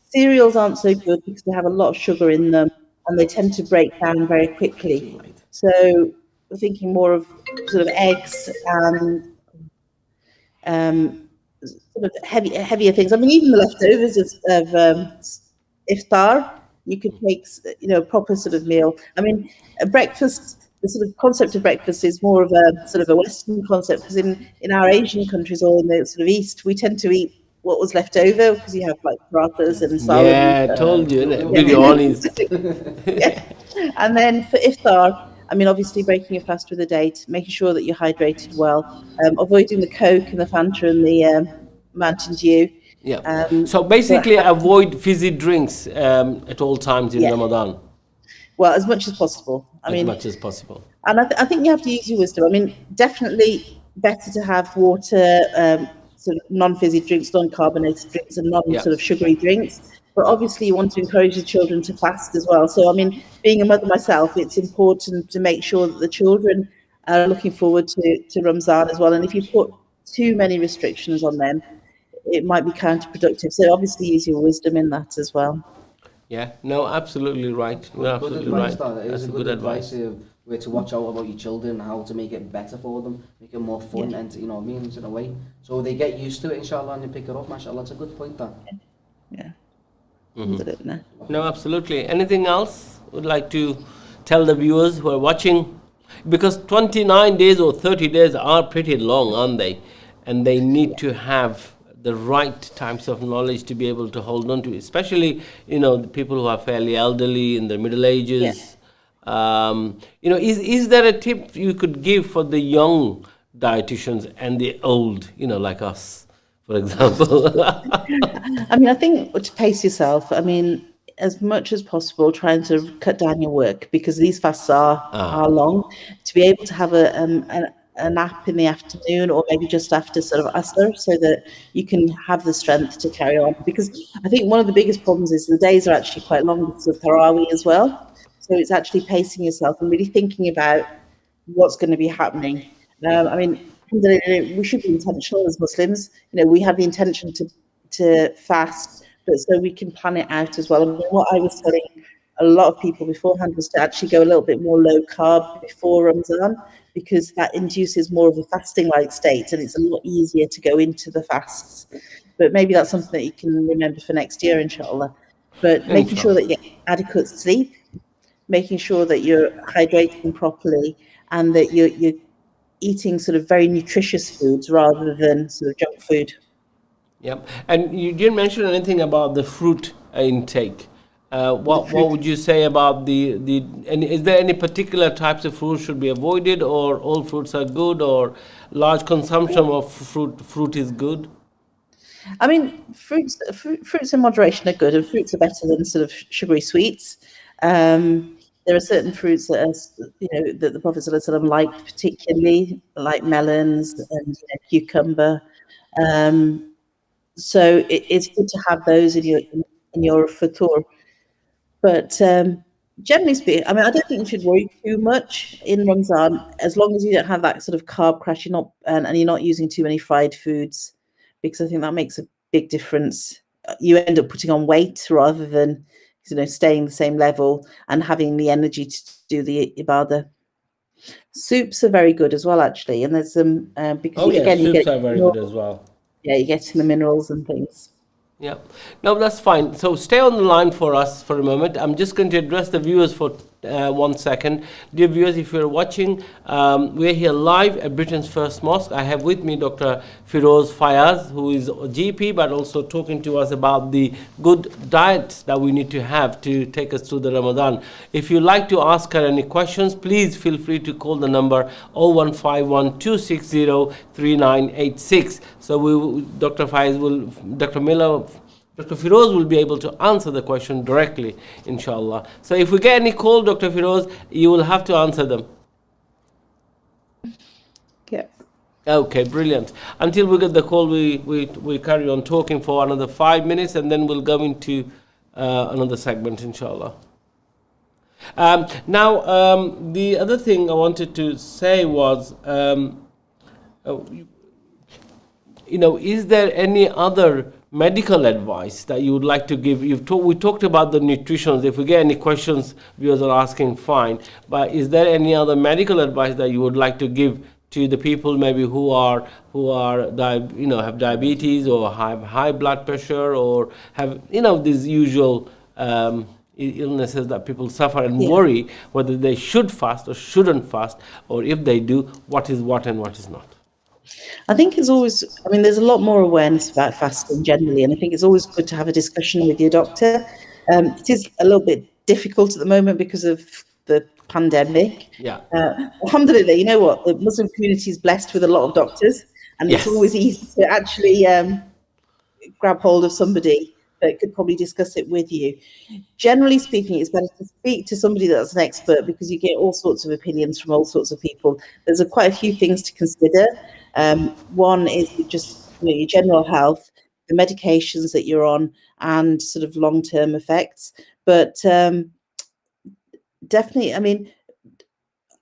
Cereals aren't so good because they have a lot of sugar in them and they tend to break down very quickly. So we're thinking more of sort of eggs and sort of heavier things. I mean, even the leftovers of iftar, you could make a proper sort of meal. I mean, a breakfast, the sort of concept of breakfast is more of a sort of a Western concept, because in our Asian countries or in the sort of East, we tend to eat what was left over, because you have like parathas and salad. Yeah, I told you, biryanis. Yeah. And then for iftar, I mean, obviously breaking a fast with a date, making sure that you're hydrated well, avoiding the Coke and the Fanta and the Mountain Dew. Yeah. So basically, avoid fizzy drinks at all times in Ramadan. Well, as much as possible. As much as possible. And I think you have to use your wisdom. I mean, definitely better to have water, sort of non-fizzy drinks, non-carbonated drinks, and non-sort of sugary drinks. But obviously, you want to encourage the children to fast as well. So, I mean, being a mother myself, it's important to make sure that the children are looking forward to Ramadan as well. And if you put too many restrictions on them, it might be counterproductive. So, obviously, use your wisdom in that as well. Yeah, no, absolutely right. You're absolutely right. That's a good advice. Where to watch out about your children, how to make it better for them, make it more fun, and in a way, so they get used to it, inshallah, and they pick it up, mashallah. It's a good point, that. Yeah. No, absolutely. Anything else would like to tell the viewers who are watching? Because 29 days or 30 days are pretty long, aren't they? And they need to have the right types of knowledge to be able to hold on to it, especially, the people who are fairly elderly, in their middle ages. Yeah. Is there a tip you could give for the young dietitians and the old, like us, for example? I mean, I think to pace yourself, I mean, as much as possible, trying to cut down your work, because these fasts are long. To be able to have a nap in the afternoon, or maybe just after sort of asr, so that you can have the strength to carry on. Because I think one of the biggest problems is the days are actually quite long because of Tarawih as well. So it's actually pacing yourself and really thinking about what's going to be happening. I mean, we should be intentional as Muslims. We have the intention to fast, but so we can plan it out as well. I mean, what I was telling a lot of people beforehand was to actually go a little bit more low carb before Ramadan, because that induces more of a fasting-like state, and it's a lot easier to go into the fasts. But maybe that's something that you can remember for next year, inshallah. But making sure that you get adequate sleep, making sure that you're hydrating properly, and that you're eating sort of very nutritious foods rather than sort of junk food. Yep. And you didn't mention anything about the fruit intake. What would you say about and is there any particular types of fruits should be avoided, or all fruits are good, or large consumption of fruit is good? I mean, fruits in moderation are good, and fruits are better than sort of sugary sweets. There are certain fruits that are, that the Prophet ﷺ liked particularly, like melons and cucumber. So it's good to have those in your futur. But generally speaking, I mean, I don't think you should worry too much in Ramadan, as long as you don't have that sort of carb crash. And you're not using too many fried foods, because I think that makes a big difference. You end up putting on weight rather than staying the same level and having the energy to do the ibadah. Soups are very good as well, actually, and there's some because again you soups get are very good as well. Yeah, you get the minerals and things. Yeah, no, that's fine. So stay on the line for us for a moment. I'm just going to address the viewers for 1 second. Dear viewers, if you're watching, we're here live at Britain's First Mosque. I have with me Dr. Firoz Fayaz, who is a GP, but also talking to us about the good diets that we need to have to take us through the Ramadan. If you'd like to ask her any questions, please feel free to call the number 0151 260 3986. So Dr. Firoz will be able to answer the question directly, inshallah. So if we get any call, Dr. Firoz, you will have to answer them. Yeah. Okay, brilliant. Until we get the call, we carry on talking for another 5 minutes, and then we'll go into another segment, inshallah. Now, the other thing I wanted to say was, is there any other medical advice that you would like to give? We talked about the nutrition. If we get any questions viewers are asking, fine. But is there any other medical advice that you would like to give to the people maybe who have diabetes, or have high blood pressure, or have these usual illnesses that people suffer and worry whether they should fast or shouldn't fast, or if they do, what is what and what is not? I think it's always, there's a lot more awareness about fasting generally, and I think it's always good to have a discussion with your doctor. It is a little bit difficult at the moment because of the pandemic. Yeah. Alhamdulillah, you know what? The Muslim community is blessed with a lot of doctors, and it's always easy to actually grab hold of somebody that could probably discuss it with you. Generally speaking, it's better to speak to somebody that's an expert, because you get all sorts of opinions from all sorts of people. There's quite a few things to consider. One is just your general health, the medications that you're on, and sort of long-term effects. But definitely,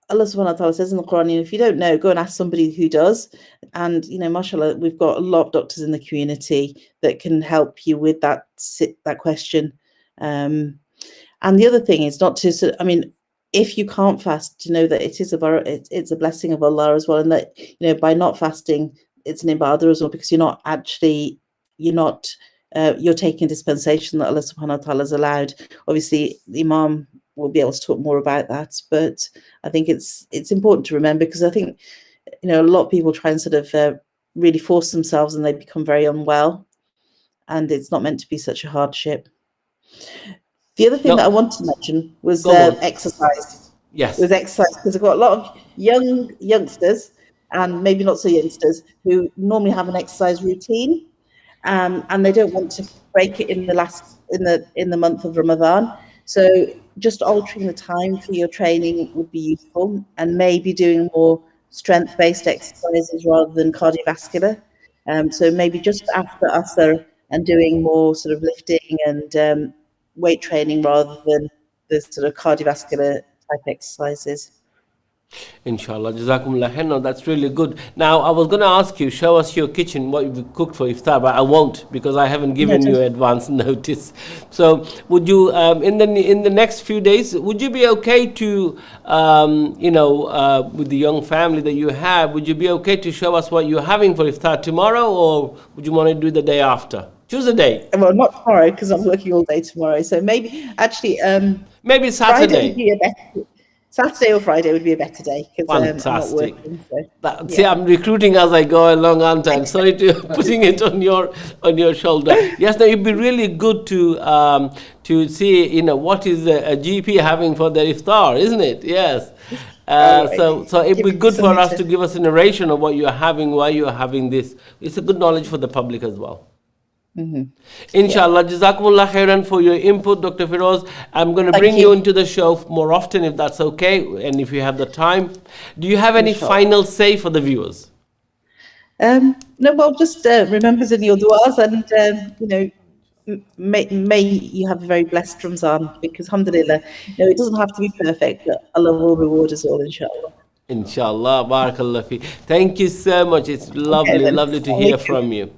Allah subhanahu wa ta'ala says in the Quran, if you don't know, go and ask somebody who does. And, mashallah, we've got a lot of doctors in the community that can help you with that question. And the other thing is not to, if you can't fast, to know that it is it's a blessing of Allah as well. And that, by not fasting, it's an ibadah as well, because you're taking dispensation that Allah subhanahu wa ta'ala has allowed. Obviously, the Imam will be able to talk more about that, but I think it's important to remember, because I think a lot of people try and sort of really force themselves, and they become very unwell, and it's not meant to be such a hardship. The other thing that I wanted to mention was exercise. Yes. With exercise, because I've got a lot of youngsters, and maybe not so youngsters, who normally have an exercise routine, and they don't want to break it in the month of Ramadan. So just altering the time for your training would be useful, and maybe doing more strength-based exercises rather than cardiovascular. So maybe just after Asr, and doing more sort of lifting and weight training rather than the sort of cardiovascular type exercises. Inshallah, Jazakumullah khair. No, that's really good. Now, I was going to ask you, show us your kitchen, what you've cooked for iftar, but I won't because I haven't given you advance notice. So, would you, in the next few days, would you be okay to, with the young family that you have, would you be okay to show us what you're having for iftar tomorrow, or would you want to do the day after? Choose a day. Well, not tomorrow because I'm working all day tomorrow. So maybe actually, maybe Saturday. Friday would be a better, Saturday or Friday would be a better day because I'm not working. So, see, I'm recruiting as I go along, aren't I? I'm sorry to putting it on your shoulder. Yes, no, it'd be really good to see, what is a GP having for their iftar, isn't it? Yes. So it'd be good for us to give us a narration of what you're having, why you're having this. It's a good knowledge for the public as well. Mm-hmm. Inshallah, Jazakumullah khairan for your input, Dr. Firoz. I'm going to bring you into the show more often if that's okay, and if you have the time. Do you have any final say for the viewers? No, well, just remember in your du'as and, may you have a very blessed Ramzan because, alhamdulillah, it doesn't have to be perfect, but Allah will reward us all, inshallah. Inshallah, barakallah fi. Thank you so much. It's lovely to hear from you.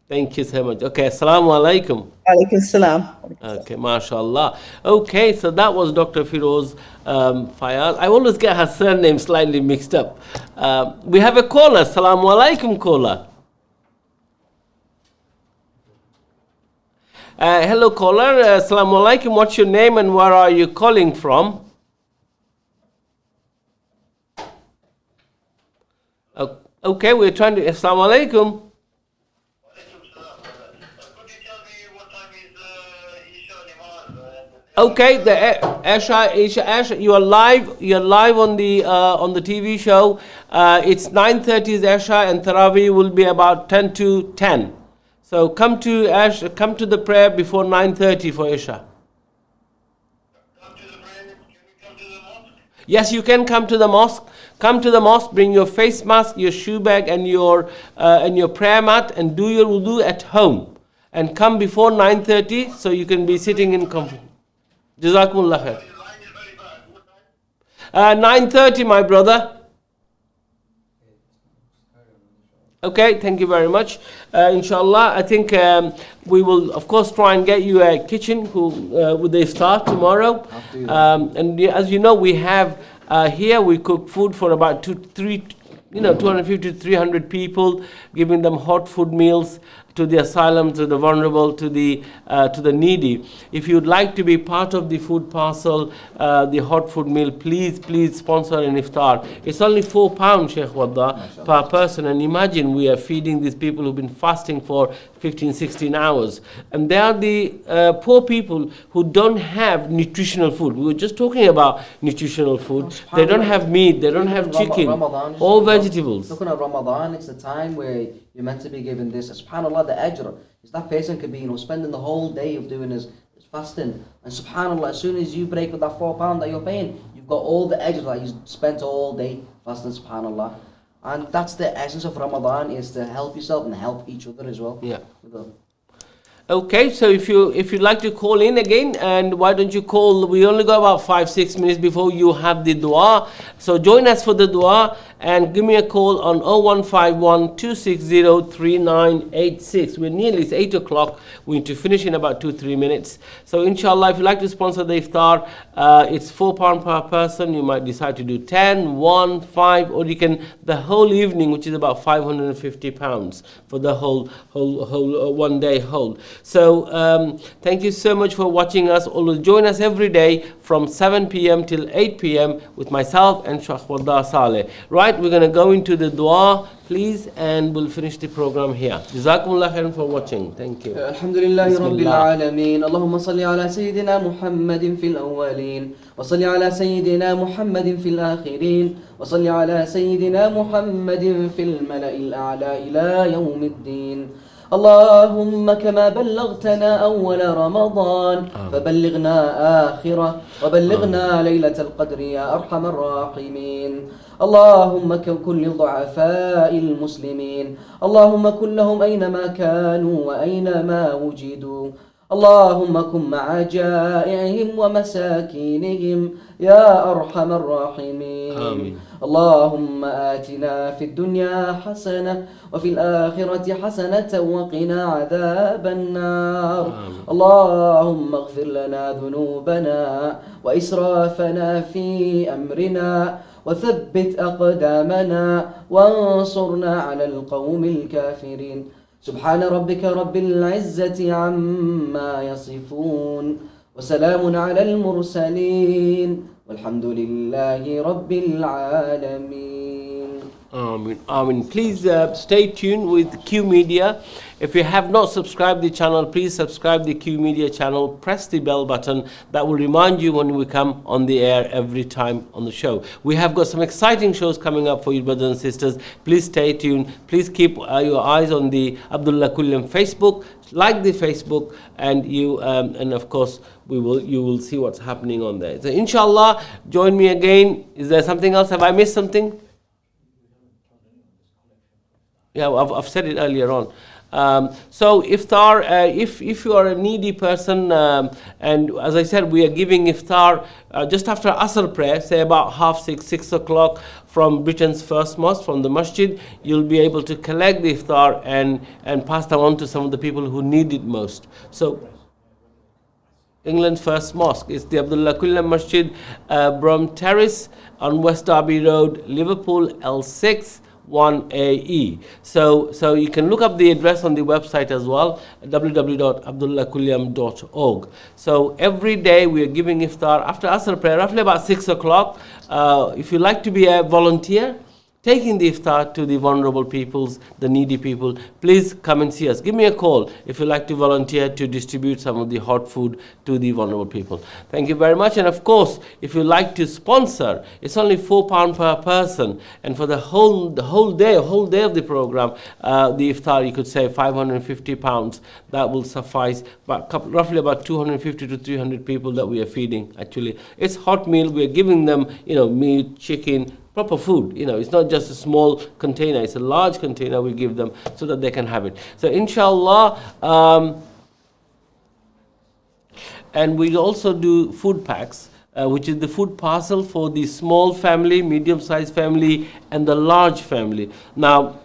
Thank you so much. Okay, Assalamualaikum. Alaikum salam. Okay, mashallah. Okay, so that was Dr. Firoz Fayaz. I always get her surname slightly mixed up. We have a caller. Assalamualaikum, caller. Hello, caller. Assalamualaikum. What's your name and where are you calling from? Okay, we're trying to. Assalamualaikum. Okay, the Asha, you are live. You are live on the TV show. It's 9:30 is Asha, and Taraweeh will be about 10 to 10. So come to the prayer before 9:30 for Asha. Yes, you can come to the mosque. Come to the mosque. Bring your face mask, your shoe bag, and your prayer mat, and do your wudu at home. And come before 9:30, so you can be sitting in comfort. Jazakumullah khair. 9:30, my brother. Okay, thank you very much. Inshallah, I think we will, of course, try and get you a kitchen with the iftar tomorrow. And as you know, we have here we cook food for about 250 to 300 people, giving them hot food meals to the asylum, to the vulnerable, to the needy. If you'd like to be part of the food parcel, the hot food meal, please sponsor an iftar. It's only £4, Sheikh Waddah, per person. And imagine we are feeding these people who've been fasting for 15, 16 hours. And they are the poor people who don't have nutritional food. We were just talking about nutritional food. They don't have meat, they don't have chicken, or vegetables. Looking at Ramadan, it's the time where you're meant to be given this. SubhanAllah, the ajr is that person could be, spending the whole day of doing his fasting. And SubhanAllah, as soon as you break with that £4 that you're paying, you've got all the ajr that you spent all day fasting, SubhanAllah. And that's the essence of Ramadan, is to help yourself and help each other as well. Yeah. Okay, so if you'd like to call in again, and why don't you call? We only got about 5-6 minutes before you have the dua. So join us for the dua and give me a call on 0151 260 3986. We're nearly, it's 8 o'clock. We need to finish in about 2-3 minutes. So inshallah, if you'd like to sponsor the iftar, it's £4 per person. You might decide to do 10, 1, 5, or you can the whole evening, which is about £550 for the whole 1 day whole. So thank you so much for watching us. Always join us every day from 7 p.m. till 8 p.m. with myself and Sheikh Waddah Saleh. Right, we're going to go into the dua, please, and we'll finish the program here. Jazakumullah khairan for watching. Thank you. Alhamdulillahi Rabbil Alameen. Allahumma salli ala Sayyidina Muhammadin fil awwaleen. Wa salli ala Sayyidina Muhammadin fil akhirin. Wa salli ala Sayyidina Muhammadin fil mala'il a'la ila yawmiddin. اللهم كما بلغتنا أول رمضان فبلغنا آخرة وبلغنا ليلة القدر يا أرحم الراحمين. اللهم كن للضعفاء المسلمين، اللهم كن لهم أينما كانوا وأينما وجدوا. اللهم كن مع جائعهم ومساكينهم يا أرحم الراحمين. آمين. اللهم آتنا في الدنيا حسنة وفي الآخرة حسنة وقنا عذاب النار. آمين. اللهم اغفر لنا ذنوبنا وإسرافنا في أمرنا وثبت أقدامنا وانصرنا على القوم الكافرين. سبحان ربك رب العزة عما يصفون وسلام على المرسلين والحمد لله رب العالمين. Amen. Amen. Please stay tuned with Q Media. If you have not subscribed the channel, please subscribe the Q Media channel. Press the bell button. That will remind you when we come on the air every time on the show. We have got some exciting shows coming up for you, brothers and sisters. Please stay tuned. Please keep your eyes on the Abdullah Kuliam Facebook. Like the Facebook, and and of course you will see what's happening on there. So inshallah, join me again. Is there something else? Have I missed something? Yeah, I've said it earlier on. So iftar, if you are a needy person, and as I said, we are giving iftar just after Asr prayer, say about 5:30, 6 o'clock from Britain's first mosque, from the masjid. You'll be able to collect the iftar and pass that on to some of the people who need it most. So England's first mosque is the Abdullah Kuliam Masjid, Brum Terrace on West Derby Road, Liverpool, L6 1AE. So you can look up the address on the website as well, www.abdullahkuliam.org. So every day we are giving iftar after Asr prayer, roughly about 6 o'clock. If you like to be a volunteer, taking the iftar to the vulnerable peoples, the needy people, please come and see us. Give me a call if you like to volunteer to distribute some of the hot food to the vulnerable people. Thank you very much. And of course, if you like to sponsor, it's only £4 per person. And for the whole day of the program, the iftar, you could say £550. That will suffice, but roughly about 250 to 300 people that we are feeding. Actually, it's hot meal. We are giving them, meat, chicken, proper food. It's not just a small container, it's a large container we give them so that they can have it. So inshallah, and we also do food packs, which is the food parcel for the small family, medium-sized family, and the large family. Now,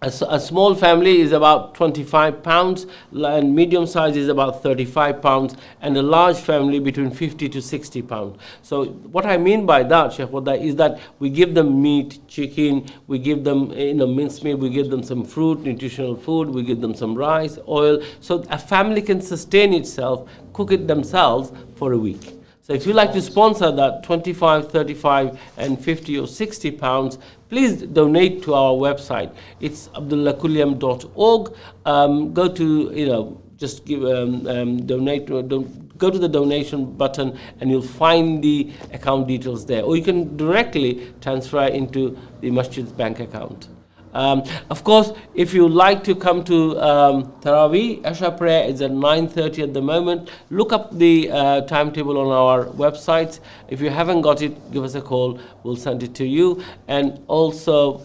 a small family is about £25, and medium size is about £35, and a large family between £50 to £60. So what I mean by that, Sheikh Waddah, is that we give them meat, chicken, we give them minced meat, we give them some fruit, nutritional food, we give them some rice, oil, so a family can sustain itself, cook it themselves for a week. So if you like to sponsor that 25, 35 and 50 or 60 pounds, please donate to our website. It's abdullahkuliam.org. Go to, just give, donate, go to the donation button and you'll find the account details there. Or you can directly transfer into the masjid's bank account. Of course, if you like to come to Taraweeh, Asha prayer is at 9:30 at the moment. Look up the timetable on our website. If you haven't got it, give us a call. We'll send it to you. And also,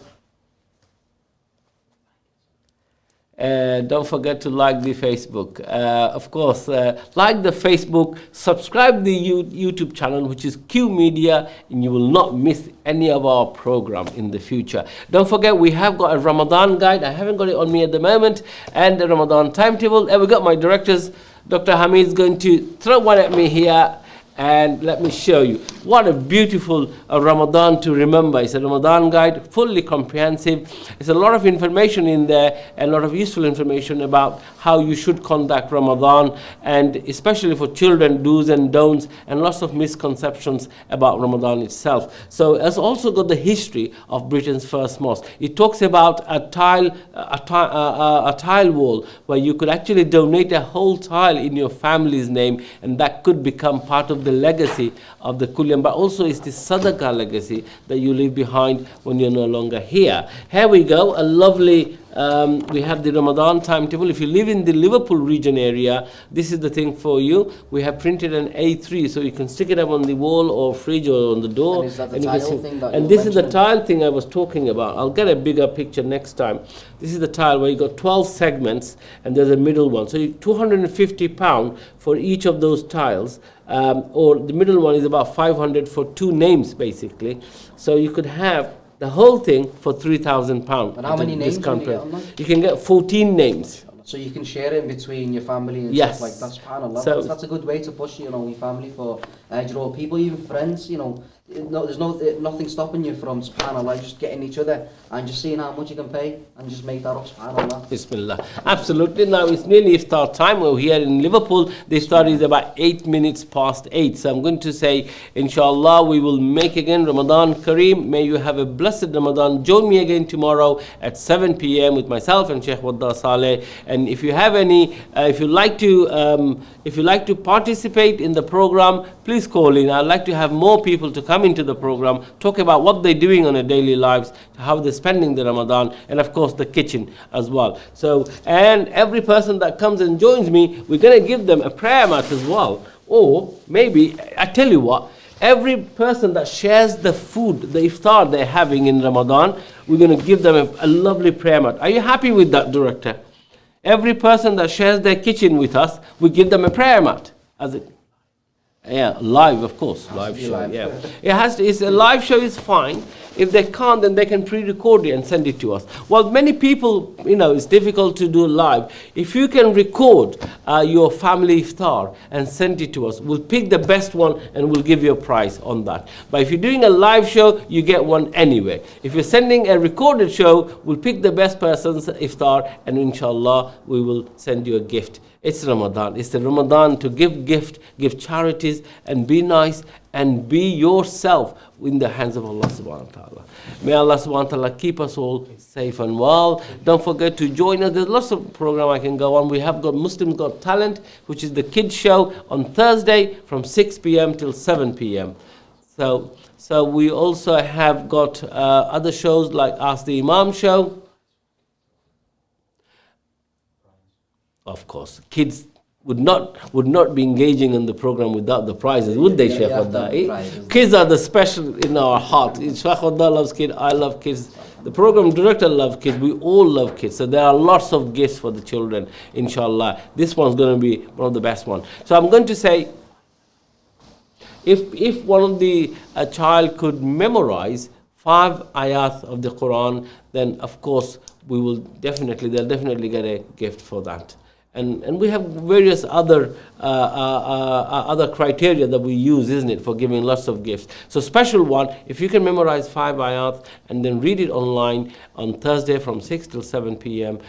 don't forget to like the Facebook. Of course, like the Facebook, subscribe the YouTube channel, which is Q Media, and you will not miss any of our program in the future. Don't forget, we have got a Ramadan guide. I haven't got it on me at the moment, and a Ramadan timetable. And we got my directors. Dr. Hamid is going to throw one at me here. And let me show you what a beautiful Ramadan to remember. It's a Ramadan guide, fully comprehensive. There's a lot of information in there, and a lot of useful information about how you should conduct Ramadan, and especially for children, do's and don'ts, and lots of misconceptions about Ramadan itself. So it's also got the history of Britain's first mosque. It talks about a tile wall where you could actually donate a whole tile in your family's name, and that could become part of the legacy of the Kuliam, but also it's the Sadaqah legacy that you leave behind when you're no longer here. Here we go, a lovely We have the Ramadan timetable. If you live in the Liverpool region area, this is the thing for you. We have printed an A3, so you can stick it up on the wall or fridge or on the door. And is that the and tile thing that and you this is the mentioned? tile thing I was talking about. I'll get a bigger picture next time. This is the tile where you got 12 segments and there's a middle one. So £250 for each of those tiles. Or the middle one is about 500 for 2 names basically. So you could have the whole thing for £3,000. And how many names can you get on that? You can get 14 names. So you can share it between your family and Yes. stuff like that. SubhanAllah. So- That's a good way to push, your family for, people, even friends, there's nothing stopping you from, SubhanAllah, just getting each other and just seeing how much you can pay and just make that up, SubhanAllah. Bismillah. Absolutely. Now it's nearly iftar time. We're here in Liverpool. The iftar is about 8 minutes past 8. So I'm going to say, inshallah, we will make again Ramadan Kareem. May you have a blessed Ramadan. Join me again tomorrow at 7 p.m. with myself and Sheikh Waddah Saleh. And if you have any, if you like to participate in the program, please call in. I'd like to have more people to come into the program, talk about what they're doing on their daily lives, how they're spending the Ramadan, and of course the kitchen as well. So, and every person that comes and joins me, we're going to give them a prayer mat as well. Or maybe, I tell you what, every person that shares the food, the iftar they're having in Ramadan, we're going to give them a lovely prayer mat. Are you happy with that, Director? Every person that shares their kitchen with us, we give them a prayer mat. Yeah, live, of course, live show. Live. Yeah, it has to. It's a live show is fine. If they can't, then they can pre-record it and send it to us. Well, many people, it's difficult to do live. If you can record your family iftar and send it to us, we'll pick the best one and we'll give you a prize on that. But if you're doing a live show, you get one anyway. If you're sending a recorded show, we'll pick the best person's iftar and inshallah, we will send you a gift. It's Ramadan. It's the Ramadan to give gift, give charities, and be nice and be yourself in the hands of Allah subhanahu wa ta'ala. May Allah subhanahu wa ta'ala keep us all safe and well. Don't forget to join us. There's lots of program I can go on. We have got Muslims Got Talent, which is the kids show on Thursday from 6 p.m. till 7 p.m. So we also have got other shows like Ask the Imam show. Of course, kids would not be engaging in the program without the prizes, would they, Sheikh Waddah? Kids are the special in our heart. Sheikh Waddah loves kids, I love kids. The program director loves kids, we all love kids. So there are lots of gifts for the children, inshallah. This one's going to be one of the best ones. So I'm going to say, if one of the a child could memorize 5 ayat of the Quran, then of course they'll definitely get a gift for that. And we have various other criteria that we use, isn't it, for giving lots of gifts. So special one, if you can memorize 5 ayat and then read it online on Thursday from 6 till 7 p.m.,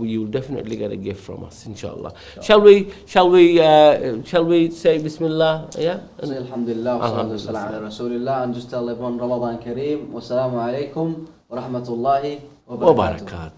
you will definitely get a gift from us, inshallah. Shall we say Bismillah? Yeah. Say Alhamdulillah wa salatu ala Rasulillah, and just tell everyone Ramadan Kareem. Wassalamualaikum wa rahmatullahi wa barakatuh.